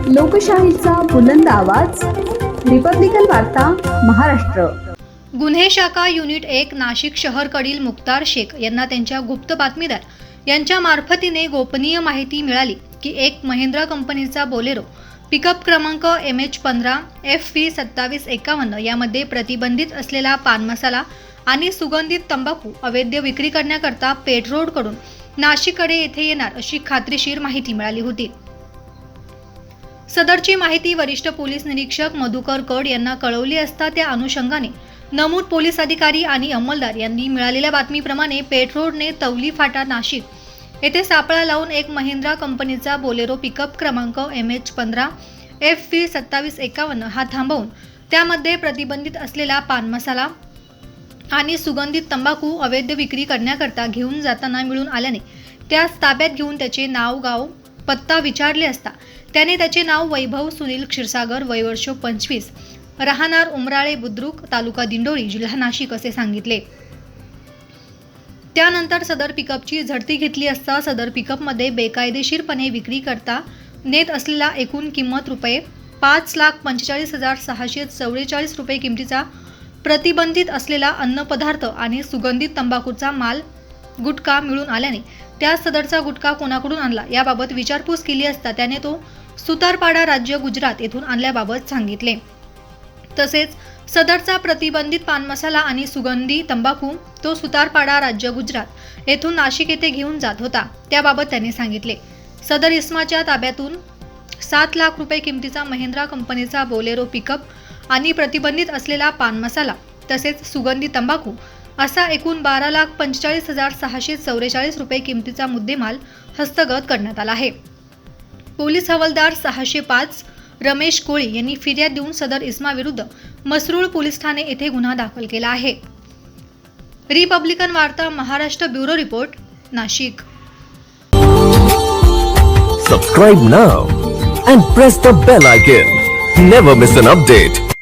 लोकशाहीचा बुलंद आवाज, रिपब्लिकन वार्ता महाराष्ट्र। गुन्हे शाखा युनिट 1 नाशिक शहरकडील मुक्तार शेख यांना त्यांच्या गुप्त बातमीदार यांच्या मार्फतीने गोपनीय माहिती मिळाली की एक महिंद्रा कंपनीचा बोलेरो पिकअप क्रमांक MH15 FV 2751 यामध्ये प्रतिबंधित असलेला पान मसाला आणि सुगंधित तंबाखू अवैध विक्री करण्याकरता पेठ रोडकडून नाशिककडे येथे येणार अशी खात्रीशीर माहिती मिळाली होती। सदरची माहिती वरिष्ठ पोलीस निरीक्षक मधुकर कड यांना कळवली असता त्या अनुषंगाने नमूद पोलीस अधिकारी आणि अंमलदार यांनी मिळालेल्या बातमीप्रमाणे पेठ रोडने तवली फाटा नाशिक येथे सापळा लावून एक महिंद्रा कंपनीचा बोलेरो पिकअप क्रमांक MH15 FV 2751 हा थांबवून त्यामध्ये प्रतिबंधित असलेला पान मसाला आणि सुगंधित तंबाखू अवैध विक्री करण्याकरता घेऊन जाताना मिळून आल्याने त्यास ताब्यात घेऊन त्याचे नाव गाव पत्ता विचारले असता त्याने त्याचे नाव वैभव सुनील क्षीरसागर वय वर्ष 25 राहणार उमराळे बुद्रुक तालुका दिंडोरी जिल्हा नाशिक असे सांगितले। त्यानंतर सदर पिकअपची झडती घेतली असता सदर पिकअपमध्ये बेकायदेशीरपणे विक्री करता नेत असलेला एकूण किंमत रुपये 5,45,644 रुपये किमतीचा प्रतिबंधित असलेला अन्नपदार्थ आणि सुगंधित तंबाखूचा माल गुटखा मिळून आल्याने त्या सदरचा गुटखा कोणाकडून आणला याबाबत विचारपूस केली असता त्याने तो सुतारपाडा राज्य गुजरात येथून आणल्याबाबत सांगितले। तसेच सदरचा प्रतिबंधित पान मसाला आणि सुगंधी तंबाखू तो सुतारपाडा राज्य गुजरात येथून नाशिक येथे घेऊन जात होता त्याबाबत त्याने सांगितले। सदर इस्माच्या ताब्यातून 7 लाख रुपये किमतीचा महिंद्रा कंपनीचा बोलेरो पिकअप आणि प्रतिबंधित असलेला पान मसाला तसेच सुगंधी तंबाखू असा एकूण 12,45,644 रुपये किमतीचा मुद्देमाल हस्तगत करण्यात आला आहे। पोलीस हवालदार 605 रमेश कोळी यांनी फिर्याद देऊन सदर इस्माविरुद्ध मसरूळ पोलीस ठाणे येथे गुन्हा दाखल केला आहे। रिपब्लिकन वार्ता Maharashtra bureau report Nashik. Subscribe now and press the bell icon. Never miss an update.